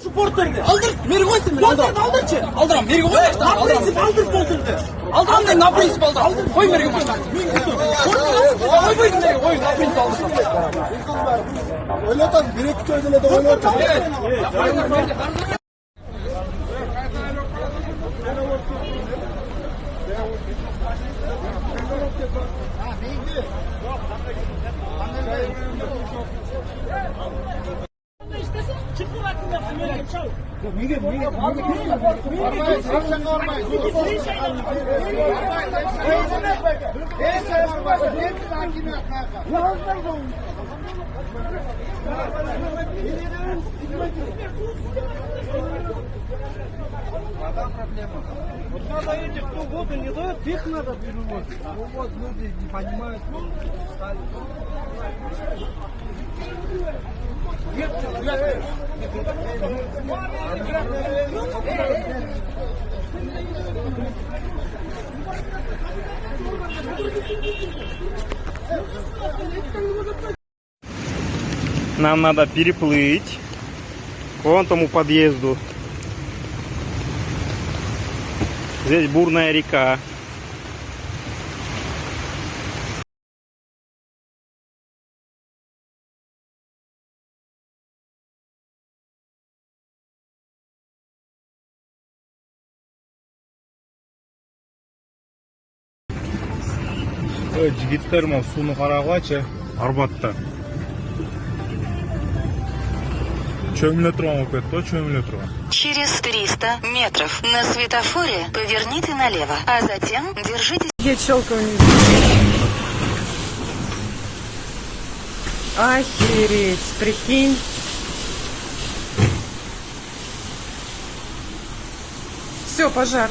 Supporterdi. Aldır. Meri koysun beni. Aldır ki. Aldıram. Meri koy baştan. Aldıram. Aldır bolturdu. Aldıram da ne prinsip aldır. Koy meri baştan. Koy koy meri koy. Ne prinsip aldır. Öyle tabii. Bir iki çocuğuna da oynarken. Evet. Надо этих, кто воду не дает, их надо переводить. А вот люди не понимают, стали. Нам надо переплыть к вон тому подъезду. Здесь бурная река. Жігіттер мына суны қарағылайчы, Арбатта. Чөміле тұрған болып кетті, чөміле тұрған. Через 300 метров на светофоре поверните налево, а затем держитесь. Щелканье. Охереть, прикинь. Все, пожар.